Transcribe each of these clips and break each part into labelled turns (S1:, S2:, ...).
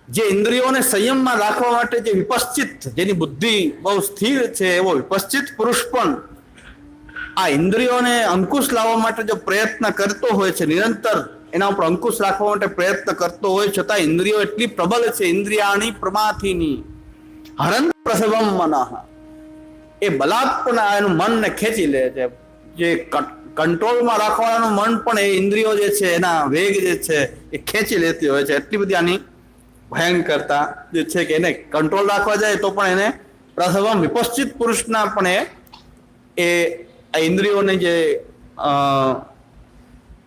S1: જે ઇન્દ્રિયોને સંયમમાં રાખવા માટે જે વિપશ્ચિત, જેની બુદ્ધિ બહુ સ્થિર છે, એવો વિપશ્ચિત પુરુષ પણ આ ઇન્દ્રિયોને અંકુશ લાવવા માટે જો પ્રયત્ન કરતો હોય છે, નિરંતર એના ઉપર અંકુશ રાખવા માટે પ્રયત્ન કરતો હોય, છતાં ઇન્દ્રિયો એટલી પ્રબળ છે, ઇન્દ્રિયાણી પ્રમાથિની હરંત પ્રસવમ મનઃ, એ બલાત્પણ એનું મનને ખેંચી લે છે. જે કંટ્રોલમાં રાખવાનું મન પણ એ ઇન્દ્રિયો જે છે એના વેગ જે છે એ ખેંચી લેતી હોય છે. એટલી બધી આની ભયંકરતા જે છે કે એને કંટ્રોલ રાખવા જાય તો પણ એને પ્રસવમ વિપશ્ચિત પુરુષના પણ એ ઇન્દ્રિયોને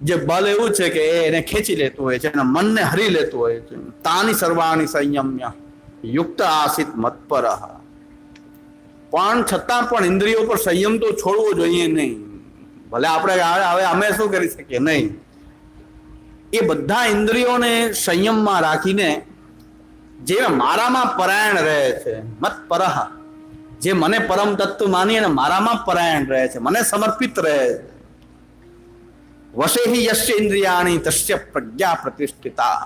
S1: જે બલ એવું છે કે એને ખેંચી લેતું હોય છે, એના મનને હરી લેતું હોય છે. તાની સર્વાણી સંયમ્ય યુક્ત આસિત મત્પર, પણ છતાં પણ ઇન્દ્રિયો પર સંયમ તો છોડવો જોઈએ નહીં. ભલે આપણે હવે અમે શું કરી શકીએ નહીં. એ બધા ઇન્દ્રિયોને સંયમમાં રાખીને જે મારામાં પરાયણ રહે છે, મત્પર, જે મને પરમ તત્વ માની અને મારામાં પરાયણ રહે છે, મને સમર્પિત રહે છે. વશેહિ યસ્ય ઇન્દ્રિયાણી તસ્ય પ્રજ્ઞા પ્રતિષ્ઠિતા,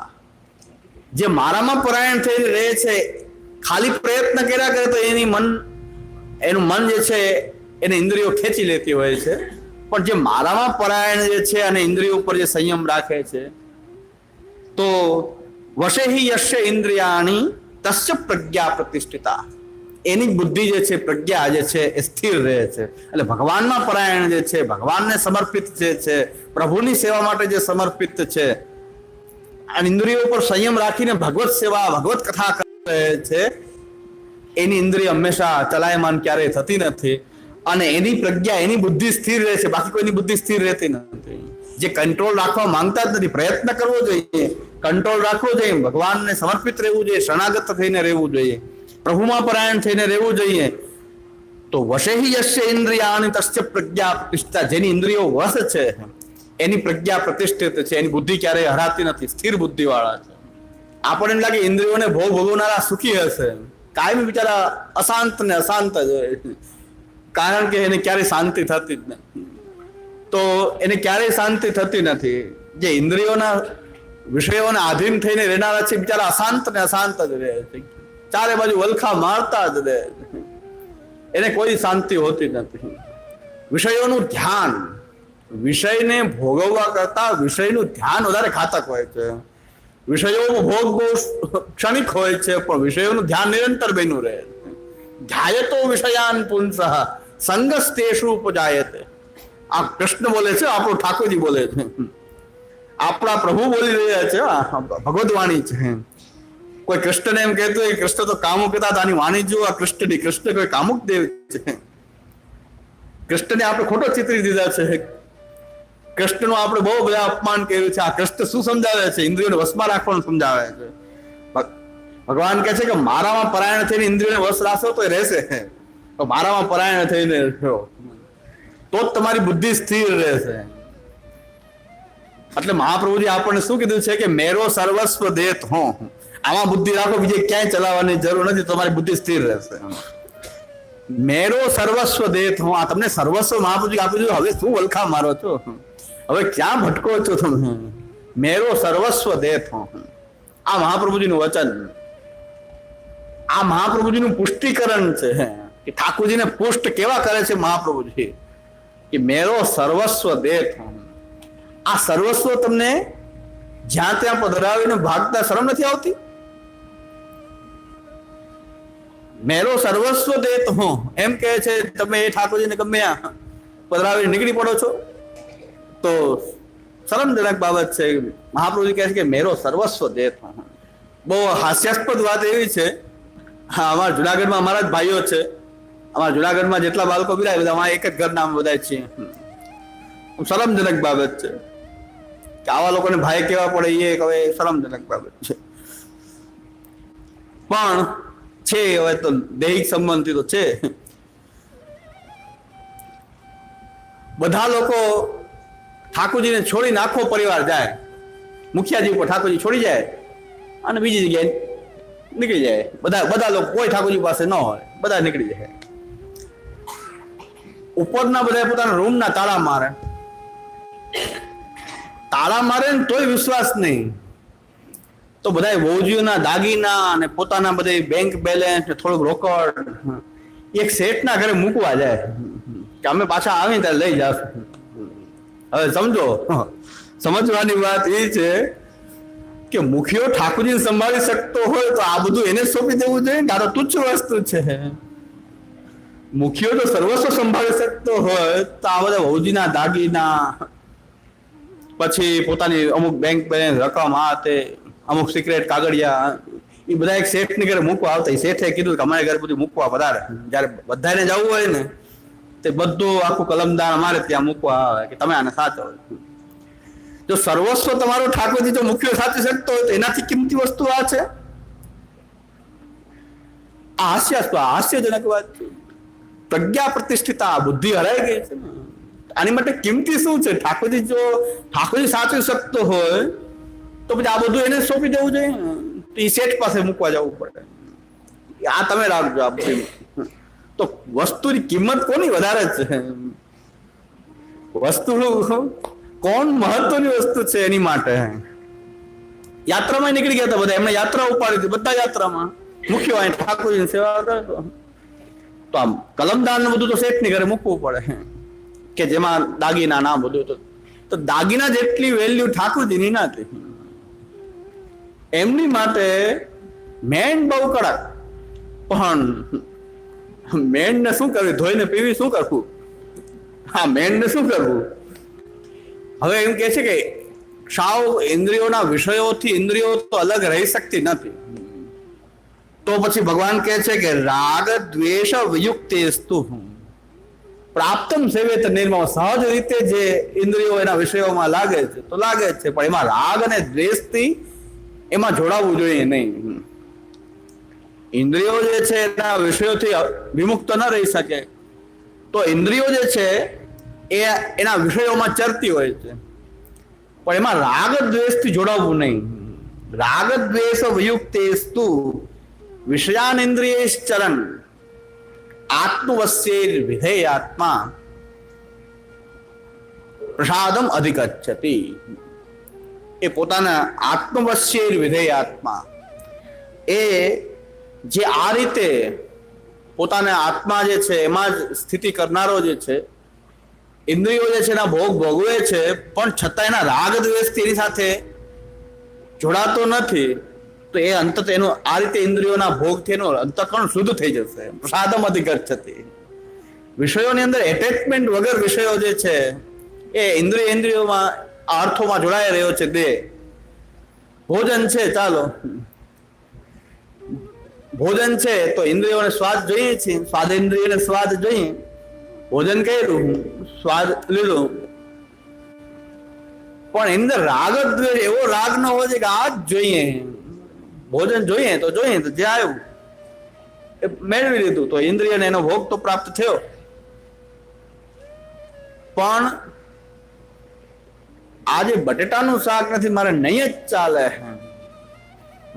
S1: જે મારામાં પરાયણ થઈ રહે છે, ખાલી પ્રયત્ન કર્યા કરે તો એનું મન જે છે એને ઇન્દ્રિયો ખેંચી લેતી હોય છે. પણ જે મારામાં પરાયણ જે છે અને ઇન્દ્રિયો ઉપર જે સંયમ રાખે છે, તો વશેહિ યસ્ય ઇન્દ્રિયાણી તસ્ય પ્રજ્ઞા પ્રતિષ્ઠિતા, એની બુદ્ધિ જે છે, પ્રજ્ઞા જે છે એ સ્થિર રહે છે. એટલે ભગવાનમાં પરાયણ જે છે, ભગવાનને સમર્પિત જે છે, પ્રભુની સેવા માટે જે સમર્પિત છે, અને ઇન્દ્રિયો પર સંયમ રાખીને ભગવત સેવા, ભગવત કથા કરે છે, એની ઇન્દ્રિય હંમેશા ચલાયમાન ક્યારેય થતી નથી. અને એની પ્રજ્ઞા, એની બુદ્ધિ સ્થિર રહે છે, બાકી કોઈની બુદ્ધિ સ્થિર રહેતી નથી. જે કંટ્રોલ રાખવા માંગતા જ નથી, પ્રયત્ન કરવો જોઈએ, કંટ્રોલ રાખવો જોઈએ, ભગવાનને સમર્પિત રહેવું જોઈએ, શરણાગત થઈને રહેવું જોઈએ, પ્રભુમાં પરાયણ થઈને રહેવું જોઈએ. તો વશેહિ યસ્ય ઇન્દ્રિયાણી તસ્ય પ્રજ્ઞા પ્રતિષ્ઠિતા, જેની ઇન્દ્રિયો વશ છે એની પ્રજ્ઞા પ્રતિષ્ઠિત છે, એની બુદ્ધિ ક્યારેય હરાતી નથી, સ્થિર બુદ્ધિ વાળા છે. આપણને એમ લાગે ઇન્દ્રિયોને ભોગ ભોગવનારા સુખી હશે, કાયમ બિચારા અશાંત ને અશાંત જ હોય, કારણ કે એને ક્યારેય શાંતિ થતી જ નથી. તો એને ક્યારેય શાંતિ થતી નથી. જે ઇન્દ્રિયોના વિષયોના આધીન થઈને રહેનારા છે, બિચારા અશાંત ને અશાંત જ રહે છે, ચારે બાજુ વલખા મારતા જ રહે છે, એને કોઈ શાંતિ હોતી નથી. વિષયોનું ધ્યાન, વિષયને ભોગવવા કરતા વિષયનું ધ્યાન વધારે ઘાતક હોય છે. વિષયોનો ભોગ બહુ ક્ષણિક હોય છે, પણ વિષયોનું ધ્યાન નિરંતર બન્યું રહે છે. ધ્યાયતો વિષયાન પુંસઃ સંગસ્તેષુ ઉપજાયતે. આ કૃષ્ણ બોલે છે, આપણો ઠાકોરજી બોલે છે, આપણા પ્રભુ બોલી રહ્યા છે, ભગવદવાણી છે. કોઈ કૃષ્ણને એમ કહેતો હોય કૃષ્ણ તો કામુક હતા, આની વાણી જો આ કૃષ્ણની, કૃષ્ણ કોઈ કામુક દેવ છે. કૃષ્ણને આપણે ખોટો ચિતરી દીધા છે, કૃષ્ણનું આપણે બહુ બધા અપમાન કર્યું છે. આ કૃષ્ણ શું સમજાવે છે? ઇન્દ્રિયોને વશમાં રાખવાનું સમજાવે છે. ભગવાન કહે છે કે મારામાં પરાયણ થઈને ઇન્દ્રિયોને વશ રાખશો તો રહેશે, તો મારામાં પરાયણ થઈને રહો તો જ તમારી બુદ્ધિ સ્થિર રહેશે. એટલે મહાપ્રભુજી આપણને શું કીધું છે કે મેરો સર્વસ્વ દેત હો, આમાં બુદ્ધિ રાખો, બીજે ક્યાંય ચલાવવાની જરૂર નથી, તમારી બુદ્ધિ સ્થિર રહેશે. મેરો સર્વસ્વ દેત હો, આ તમને સર્વસ્વ મહાપ્રભુજી આપી દીધું, હવે શું વલખા મારો છો, હવે ક્યાં ભટકો છો તમે? મેરો સર્વસ્વ દેત હો, આ મહાપ્રભુજીનું વચન, આ મહાપ્રભુજીનું પુષ્ટિકરણ છે કે ઠાકોરજીને પુષ્ટ કેવા કરે છે મહાપ્રભુજી, કે મેરો સર્વસ્વ દેત હો. આ સર્વસ્વ તમને જ્યાં ત્યાં પધરાવીને ભાગતા શરમ નથી આવતી? મેરો સર્વસ્વ દેત હો એમ કહે છે, તમે એ ઠાકોરજીને ગમે પધરાવીને નીકળી પડો છો તો શરમજનક બાબત છે. મહાપ્રભુજી કહે છે કે મેરો સર્વસ્વ દેત હો. બહુ હાસ્યાસ્પદ વાત એવી છે, હા, અમારા જુનાગઢમાં અમારા જ ભાઈઓ છે, અમારા જુનાગઢમાં જેટલા બાળકો બિરાય બધા અમારા એક જ ઘરના બધા છીએ. શરમજનક બાબત છે કે આવા લોકોને ભાઈ કેવા પડે, એ હવે શરમજનક બાબત છે. પણ છે, હવે તો દૈહિક સંબંધી તો છે. બધા લોકો ઠાકોરજીને છોડીને આખો પરિવાર જાય, મુખિયાજી ઉપર ઠાકોરજી છોડી જાય અને બીજી જગ્યાએ નીકળી જાય. બધા લોકો, કોઈ ઠાકોરજી પાસે ન હોય, બધા નીકળી જાય. ઉપરના બધા પોતાના રૂમના તાળા મારે, તાળા મારે ને તોય વિશ્વાસ નહીં. તો બધા વહુજીઓના દાગીના અને પોતાના બધા બેંક બેલેન્સ ને થોડુંક રોકડ એક શેઠના ઘરે મૂકવા જાય કે અમે પાછા આવીને ત્યારે લઈ જાશું. હવે સમજો, સમજવાની વાત એ છે કે મુખિયો ઠાકોરજી સંભાળી શકતો હોય તો આ બધું એને સોંપી દેવું જોઈએ ને? આ તો તુચ્છ વસ્તુ છે. મુખિયો તો સર્વસ્વ સંભાળી શકતો હોય તો આ બધા વહુજીના દાગીના, પછી પોતાની અમુક બેંક બેલેન્સ રકમ, આ તે અમુક સિક્રેટ કાગળિયા, એ બધા એક શેઠની ઘરે મૂકવા આવતા. શેઠે કીધું કે અમારે ઘરે બધું મૂકવા પધારે. જયારે બધાને જવું હોય ને તે બધું આખું કલમદાન અમારે ત્યાં મૂકવા આવે કે તમે આને સાચો. જો સર્વસ્વ તમારો ઠાકોરજી જો મુખ્ય સાચી શકતો હોય તો એનાથી કિંમતી વસ્તુ આ છે? આ હાસ્યજનક વાત છે. પ્રજ્ઞા પ્રતિષ્ઠિતા, બુદ્ધિ હરાઈ ગઈ છે. આની માટે કિંમતી શું છે? ઠાકોરજી સાચવી શકતો હોય તો પછી આ બધું એને સોંપી દેવું જોઈએ? એ શેઠ પાસે મૂકવા જવું પડે. આ તમે રાખજો. આ બધી તો વસ્તુની કિંમત કોની વધારે છે? વસ્તુ કોણ મહત્વની વસ્તુ છે એની માટે. યાત્રામાં નીકળી ગયા હતા બધા, એમને યાત્રા ઉપાડી હતી, બધા યાત્રામાં મુખ્ય હોય ઠાકોરજીની સેવા કરતો. તો આમ કલમદાન બધું તો શેઠની ઘરે મૂકવું પડે કે જેમાં દાગીના ના બધું. તો દાગીના જેટલી વેલ્યુ ઠાકોરજીની નથી. એમની માટે મેન બહુ કડક, પણ મેન ને શું કરવું? ધોઈને પીવી શું કરવું? હા, મેન ને શું કરવું? હવે એમ કે છે કે સાવ ઇન્દ્રિયોના વિષયોથી ઇન્દ્રિયો તો અલગ રહી શકતી નથી. તો પછી ભગવાન કહે છે કે રાગ દ્વેષ વિયુક્તેસ્તુ પ્રાપ્તમ સેવેત નિર્મમ. સહજ રીતે જે ઇન્દ્રિયો એના વિષયોમાં લાગે છે તો લાગે છે, પણ એમાં રાગ અને દ્વેષથી એમાં જોડાવવું જોઈએ નહીં. ઇન્દ્રિયો જે છે એના વિષયોથી વિમુક્ત ન રહી શકે. તો ઇન્દ્રિયો જે છે એ એના વિષયોમાં ચરતી હોય છે, પણ એમાં રાગ દ્વેષથી જોડાવવું નહીં. રાગ દ્વેષ વિયુક્તેસ્તુ વિષયાનિન્દ્રિયશ્ચરન આત્મવસ્યૈર વિધેયાત્મા પ્રસાદમ અધિગચ્છતિ. એ પોતાના આત્મવસ્યૈર વિધેયાત્મા, એ જે આ રીતે પોતાના આત્મા જે છે એમાં જ સ્થિતિ કરનારો જે છે, ઇન્દ્રિયો જે છે એના ભોગ ભોગવે છે, પણ છતાં એના રાગ દ્વેષથી એની સાથે જોડાતો નથી. તો એ અંતત એનું આ રીતે ઇન્દ્રિયોના ભોગથી એનું અંતઃકરણ શુદ્ધ થઈ જશે. પ્રસાદમ અધિગચ્છતિ. વિષયોની અંદર એટેચમેન્ટ વગર વિષયો જે છે એ ઇન્દ્રિયોમાં અર્થોમાં જોડાઈ રહ્યો છે. દેહ ભોજન છે, ચાલો ભોજન છે તો ઇન્દ્રિયોને સ્વાદ જોઈએ છે, સ્વાદ ઇન્દ્રિયોને સ્વાદ જોઈએ. ભોજન કર્યું, સ્વાદ લીધો, પણ અંદર રાગ દ્વેષ એવો રાગ ન હોય છે કે આ જ જોઈએ, ભોજન જોઈએ તો જે આવ્યું એ મેળવી લીધું. તો ઇન્દ્રિયને એનો ભોગ તો પ્રાપ્ત થયો, પણ આજે બટેટાનું શાક નથી, મારે નહીં જ ચાલે,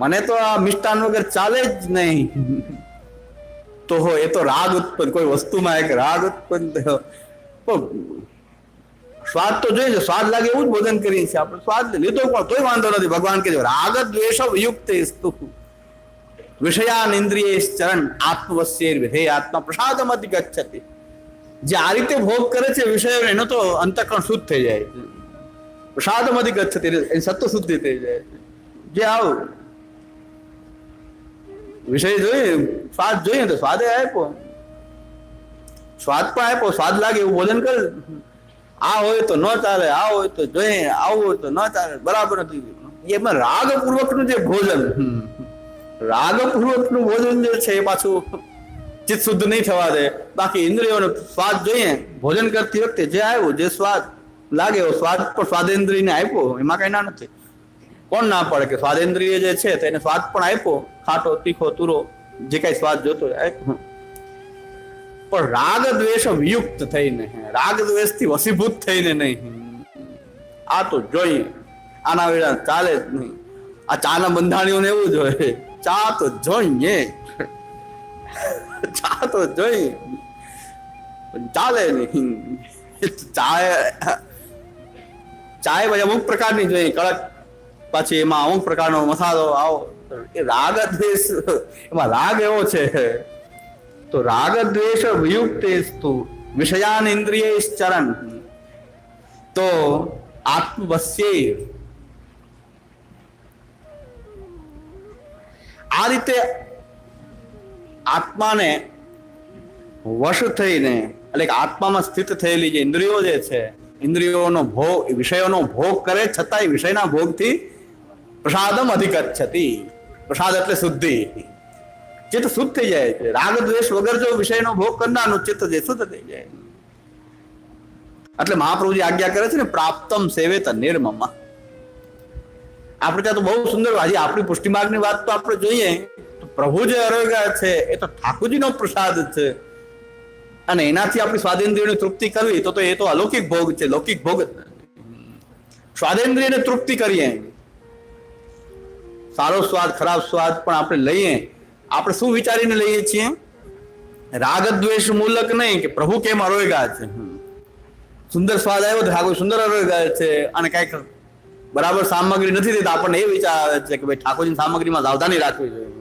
S1: મને તો આ મિષ્ટાન વગર ચાલે જ નહીં. તો એ તો રાગ ઉત્પન્ન, કોઈ વસ્તુમાં એક રાગ ઉત્પન્ન થયો. સ્વાદ તો જોઈએ, સ્વાદ લાગે એવું જ ભોજન કરીએ છીએ આપણે. સ્વાદ લીધો પણ તોય વાંધો નથી. ભગવાન કહે છે રાગ દ્વેષ વિયુક્તેસ્તુ વિષયાન ઇન્દ્રિયશ્ચરન આત્મવસ્યૈર વિધેયાત્મા પ્રસાદમ અધિગચ્છતિ. જે આ રીતે ભોગ કરે છે વિષયો, એનો તો અંતઃકરણ શુદ્ધ થઈ જાય છે. પ્રસાદમ અધિગચ્છતિ, એની સત્વ શુદ્ધિ થઈ જાય છે. જે આવું વિષય જોઈએ, સ્વાદ જોઈએ તો સ્વાદે આપ્યો, સ્વાદ પણ આપ્યો, સ્વાદ લાગે એવું ભોજન કરે. આ હોય તો ન ચાલે, આ હોય તો જોઈએ, આવું હોય તો ન ચાલે, બરાબર નથી. એમાં રાગપૂર્વકનું જે ભોજન, રાગપૂર્વકનું ભોજન જે છે એ પાછું ચિત્ત શુદ્ધ નહીં થવા દે. બાકી ઇન્દ્રિયોનો સ્વાદ જોઈએ, ભોજન કરતી વખતે જે આવ્યું, જે સ્વાદ લાગે એવો સ્વાદ પણ સ્વાદેન્દ્રિયને આપ્યો, એમાં કઈ ના નથી. કોણ ના પડે કે સ્વાદેન્દ્રિય જે છે તેને સ્વાદ પણ આપ્યો, ખાટો તીખો તુરો જે કઈ સ્વાદ જોતો આપ્યો, પણ રાગ દ્વેષ વિયુક્ત થઈને, રાગ દ્વેષથી વસીભૂત થઈને નહીં. આ તો જોઈએ, આના વિના ચાલે જ નહીં. આ ચાના બંધાણીઓને એવું જોઈએ, ચા તો જોઈએ, ચા તો જોઈએ, ચાલે નહીં. ચાય પછી અમુક પ્રકારની જોઈએ, કડક પછી એમાં અમુક પ્રકારનો મસાલો આવો, એ રાગ દ્વેષ, એમાં રાગ એવો છે તો રાગ દ્વેષ વિયુક્તેસ્તુ વિષયાન ઇન્દ્રિયશ્ચરન તો આત્મવશ્ય. આ રીતે આત્માને વશ થઈને એટલે કે આત્મામાં સ્થિત થયેલી જે ઇન્દ્રિયો જે છે, ઇન્દ્રિયોનો ભોગ, વિષયોનો ભોગ કરે છતાંય વિષયના ભોગથી પ્રસાદમ અધિગચ્છતિ. પ્રસાદ એટલે શુદ્ધિ, ચિત્ત શુદ્ધ થઈ જાય છે. રાગ દ્વેષ વગર જો વિષયનો ભોગ કરનારનું ચિત્ત જે શુદ્ધ થઈ જાય. એટલે મહાપ્રભુજી આજ્ઞા કરે છે ને, પ્રાપ્તમ સેવેત નિર્મમ. આપણે ત્યાં તો બહુ સુંદર, હજી આપણી પુષ્ટિ માર્ગની વાત તો આપણે જોઈએ તો પ્રભુ જે અરોગ્યા છે એ તો ઠાકોરજીનો પ્રસાદ છે, અને એનાથી આપણી સ્વાદેન્દ્રિયોની તૃપ્તિ કરવી તો એ તો અલૌકિક ભોગ છે, લૌકિક ભોગ જ નથી. સ્વાદેન્દ્રિયને તૃપ્તિ કરીએ, સારો સ્વાદ ખરાબ સ્વાદ પણ આપણે લઈએ, આપણે શું વિચારીને લઈએ છીએ? રાગ દ્વેષ મૂલક નહીં કે પ્રભુ કેમ અરોગ્યા છે. સુંદર સ્વાદ આવ્યો તો ઠાકોર સુંદર અરોગ્યા છે, અને કઈક બરાબર સામગ્રી નથી દેતા આપણને એ વિચાર આવે છે કે ભાઈ ઠાકોરજીની સામગ્રીમાં સાવધાની રાખવી જોઈએ.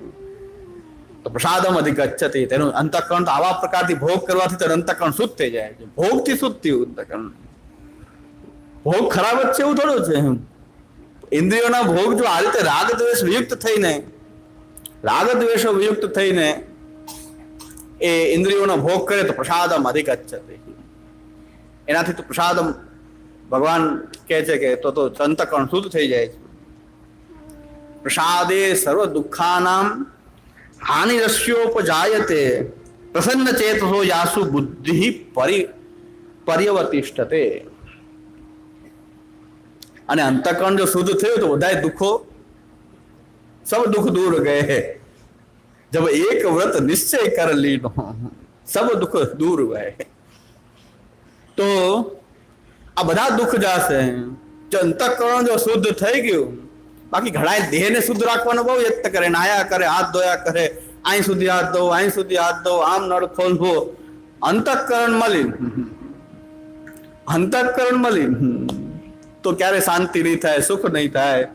S1: તો પ્રસાદમ અધિગચ્છતિ, તેનું અંતઃકરણ તો આવા પ્રકારથી ભોગ કરવાથી તો અંતઃકરણ શુદ્ધ થઈ જાય છે. ભોગથી શુદ્ધ થયું અંતઃકરણ. ભોગ ખરાબ જ છે એવું થોડું છે. ઇન્દ્રિયોના ભોગ જો આ રીતે રાગ દ્વેષ વિયુક્ત થઈને, રાગ દ્વેષો વિયુક્ત થઈને એ ઇન્દ્રિયોનો ભોગ કરે તો પ્રસાદમ અધિગચ્છતિ. એનાથી તો પ્રસાદમ ભગવાન કહે છે કે તો અંતઃકરણ શુદ્ધ થઈ જાય છે. પ્રસાદે સર્વ દુઃખાનામ હાનિરસ્યોપજાયતે પ્રસન્ન ચેતસો યાસુ બુદ્ધિ પર્યવતિષ્ઠતે. અને અંતઃકરણ જો શુદ્ધ થયું તો બધા દુઃખો, સબ દુઃખ દૂર ગયે. જબ એક વ્રત નિશ્ચય કર લીનો સબ દુઃખ દૂર ગયે. તો આ બધા દુઃખ જશે જો અંતઃકરણ જો શુદ્ધ થઈ ગયું. બાકી ઘણા દેહને શુદ્ધ રાખવાનો બહુ યત્ન કરે, નાયા કરે, હાથ ધોયા કરે, અહીં સુધી હાથ ધો, અહીં સુધી હાથ ધો, આમ નળ ખોલવો. અંતઃકરણ મલિન, અંતઃકરણ મલિન તો ક્યારે શાંતિ નહીં થાય, સુખ નહીં થાય.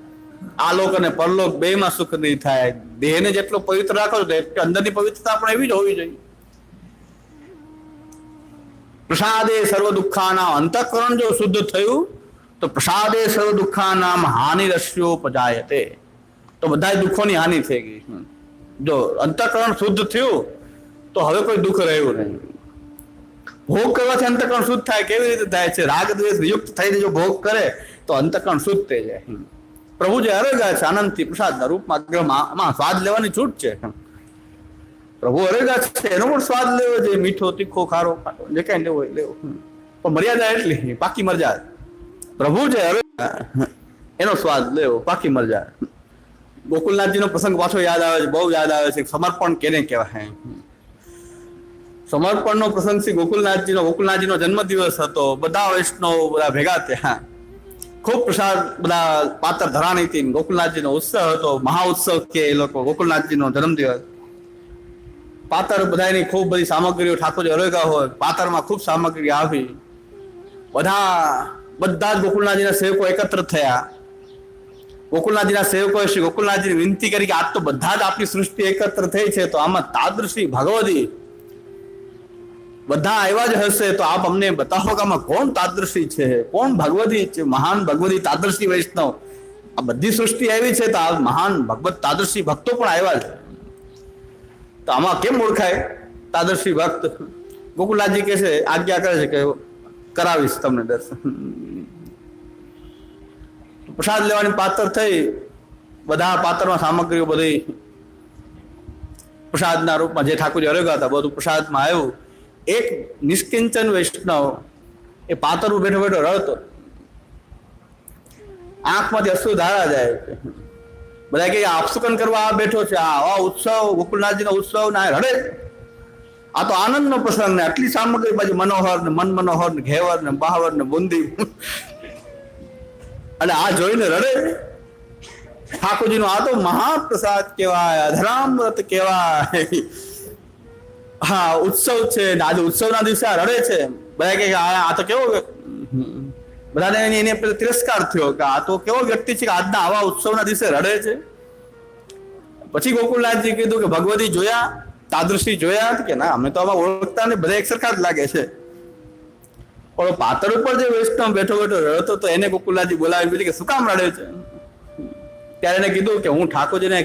S1: આલોક અને પરલોક બેમાં સુખ નહીં થાય. દેહને જેટલો પવિત્ર રાખો છો અંદરની પવિત્રતા પણ એવી જ હોવી જોઈએ. પ્રસાદે સર્વ દુઃખાનામ, અંતઃકરણ જો શુદ્ધ થયું તો પ્રસાદે સર્વ દુઃખાનામ હાનિરસ્યોપજાયતે, તો બધા દુઃખોની હાનિ થઈ ગઈ. જો અંતઃકરણ શુદ્ધ થયું તો હવે કોઈ દુઃખ રહ્યું નહીં. ભોગ કરવાથી અંતઃકરણ શુદ્ધ થાય. કેવી રીતે થાય છે? રાગ દ્વેષ યુક્ત થઈને જો ભોગ કરે તો અંતઃકરણ શુદ્ધ થઈ જાય. પ્રભુ જે અરેગા છે આનંદથી પ્રસાદના રૂપમાં ગ્રહમાં સ્વાદ લેવાની છૂટ છે. પ્રભુ અરેગા છે એનો પણ સ્વાદ લેવો છે, મીઠો, તીખો, ખારો, જે કઈ લેવો હોય લેવો, પણ મર્યાદા એટલી, પાકી મરજા. પ્રભુ જે અરેગા એનો સ્વાદ લેવો, પાકી મરજા. ગોકુલનાથજીનો પ્રસંગ પાછો યાદ આવે છે, બહુ યાદ આવે છે. સમર્પણ કેને કહેવાય? સમર્પણનો પ્રસંગ શ્રી ગોકુલનાથજીનો જન્મદિવસ હતો. બધા વૈષ્ણવ બધા ભેગા થયા, ખૂબ પ્રસાદ, બધા પાત્ર ધરાણી હતી. ગોકુલનાથજીનો ઉત્સવ હતો, મહાઉત્સવ કે એ લોકો ગોકુલનાથજીનો જન્મદિવસ. પાતર બધાની ખૂબ બધી સામગ્રીઓ ઠાકોરજી અરોગા હોય, પાતરમાં ખૂબ સામગ્રી આવી. બધા જ ગોકુલનાથજીના સેવકો એકત્ર થયા. ગોકુલનાથજીના સેવકોએ શ્રી ગોકુલનાથજીને વિનંતી કરી કે આજ તો બધા જ આપણી સૃષ્ટિ એકત્ર થઈ છે, તો આમાં તાદૃશી ભગવતી બધા આવ્યા જ હશે, તો આપ અમને બતાવો કે આમાં કોણ તાદૃશી છે, કોણ ભગવતી છે, મહાન ભગવતી તાદૃશી વૈષ્ણવ. આ બધી સૃષ્ટિ આવી છે તો આ મહાન ભગવત તાદૃશી ભક્તો પણ આવ્યા છે, તો આમાં કેમ ઓળખાય તાદર્શી ભક્ત? ગોકુલનાથજી કહે છે, આજ્ઞા કરે છે કે કરાવીશ તમને દર્શન. પ્રસાદ લેવાની પાત્ર થઈ. બધા પાત્રમાં સામગ્રીઓ બધી પ્રસાદના રૂપમાં જે ઠાકોરજી અરેગા હતા બધું પ્રસાદમાં આવ્યું. એક નિષ્કિંચન વૈષ્ણવ એ પાતરું બેઠો બેઠો રડતો, આંખમાંથી અશ્રુ ધારા જાય. બધા કે આપસુકન કરવા આ બેઠો છે, આ ઉત્સવ ગોકુલનાથજીનો ઉત્સવ ના રડે. આ તો આનંદનો પ્રસંગ ને આટલી સામગ્રી બાજુ મનોહર ને મન મનોહર ને ઘેવર ને બહાવર ને બુંદી, અને આ જોઈને રડે. ઠાકોરજીનો આ તો મહાપ્રસાદ કહેવાય, અધરામૃત કહેવાય. હા, ઉત્સવ છે, આજે ઉત્સવના દિવસે આ રડે છે. બધા કે આ તો કેવો બધાને એની પેલો તિરસ્કાર થયો કે આ તો કેવો વ્યક્તિ છે કે આજના આવા ઉત્સવના દિવસે રડે છે. પછી ગોકુળનાથજી કીધું કે ભગવતી જોયા, તાદૃશી જોયા? કે ના, અમે તો આમાં ઓળખતા ને, બધા એક સરખા જ લાગે છે. પણ પાતળ ઉપર જે વૈષ્ણવ બેઠો બેઠો રડતો તો એને ગોકુળનાથજી બોલાવી દીધી કે શું કામ રડે છે? ત્યારે એને કીધું કે હું ઠાકોરજીને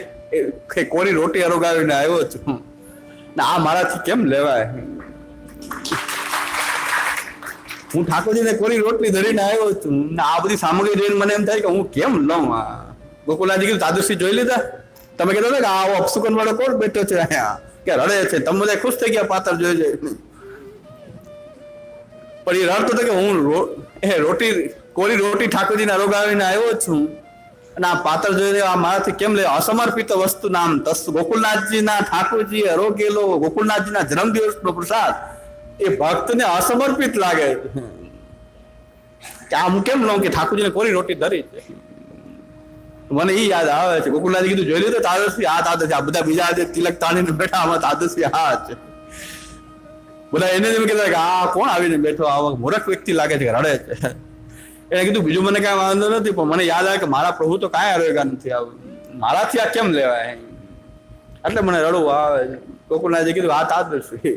S1: કોરી રોટી અરોગાવીને આવ્યો છું, ને આ મારાથી કેમ લેવાય? હું ઠાકોરજીને કોરી રોટલી ધરીને આવ્યો છું ને આ બધી સામગ્રી જોઈને મને એમ થાય કે હું કેમ લઉં? ગોકુળનાથજી કીધું તાદૃશી જોઈ લીધા? તમે કીધું ને કે આવો અપસુકન વાળો કોણ બેઠો છે અહીંયા કે રડે છે? તમે બધા ખુશ થઈ ગયા પાતળ જોઈ જાય. પણ એ રડતો હતો કે હું કોરી રોટી ઠાકોરજીને અરોગાવીને આવ્યો છું અને આ પાતળ જોઈને આ મારાથી કેમ લે? અસમર્પિત વસ્તુ નામ તસ. ગોકુળનાથજીના ઠાકોરજી અરોગેલો ગોકુળનાથજીના જન્મદિવસનો પ્રસાદ એ ભક્તને અસમર્પિત લાગે કે આ હું કેમ લઉં કે ઠાકોરજીને કોરી રોટી ધરી છે? મને એ યાદ આવે છે. ગોકુળનાથજી કીધું જોઈ લીધું તાદૃશી? આ તાદૃશી. આ બધા બીજા જે તિલક તાણીને બેઠા આમાં તાદૃશી હા છે. બધા એને જ કીધું કે આ કોણ આવીને બેઠો? આવા મૂર્ખ વ્યક્તિ લાગે છે કે રડે છે. એને કીધું બીજું મને કાંઈ વાંધો નથી, પણ મને યાદ આવે કે મારા પ્રભુ તો કાંઈ અરોગા નથી, આવું મારાથી આ કેમ લેવાય? એટલે મને રડવું આવે છે. ગોકુળનાથજી કીધું આ તાદૃશી.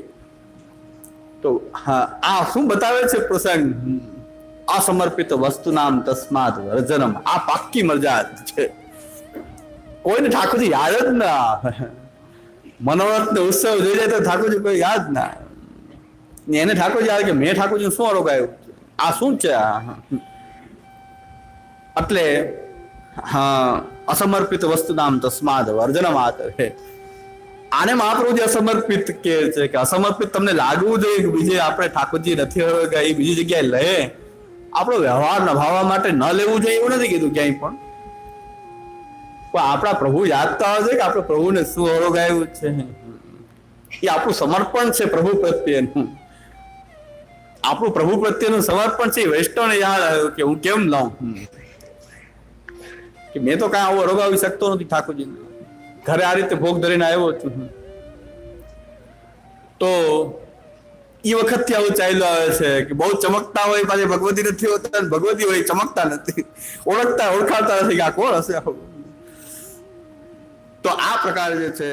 S1: તો હા, આ શું બતાવે છે પ્રસંગ? અસમર્પિત વસ્તુ નામ તસ્માત વર્જનમ. આ પાક્કી મરજાત છે. કોઈને ઠાકોરજી યાદ જ ના આવે. મનોરથ ને ઉત્સવ જોઈ જાય તો ઠાકોરજી કોઈ યાદ ના આવે. એને ઠાકોરજી આવે કે મેં ઠાકોરજી શું અરોગાયું? આ શું છે? એટલે હા, અસમર્પિત વસ્તુ નામ તસ્માદ વર્જનમ આચરે. આને મહાપ્રભુજી અસમર્પિત કે છે કે અસમર્પિત તમને લાગવું જોઈએ કે બીજે આપણે ઠાકોરજી નથી અરોગા એ બીજી જગ્યાએ લે. આપણો વ્યવહાર નભાવવા માટે ન લેવું જોઈએ એવું નથી કીધું ક્યાંય પણ આપણા પ્રભુ યાદ તો આવે છે કે આપણે પ્રભુને શું અરોગાયું છે. એ આપણું સમર્પણ છે પ્રભુ પ્રત્યેનું. આપણું પ્રભુ પ્રત્યેનું સમર્પણ છે. વૈષ્ણવને યાદ આવ્યું કે હું કેમ લઉં, કે મેં તો કાંઈ આવું અરોગાવી શકતો નથી ઠાકોરજીને. ઘરે આ રીતે ભોગ ધરીને આવ્યો છું. તો એ વખતથી આવું ચાલ્યું આવે છે કે બહુ ચમકતા હોય પાછી ભગવતી નથી હોતા, ભગવતી હોય ચમકતા નથી, ઓળખતા ઓળખાતા નથી કે આ કોણ હશે આવું. તો આ પ્રકાર જે છે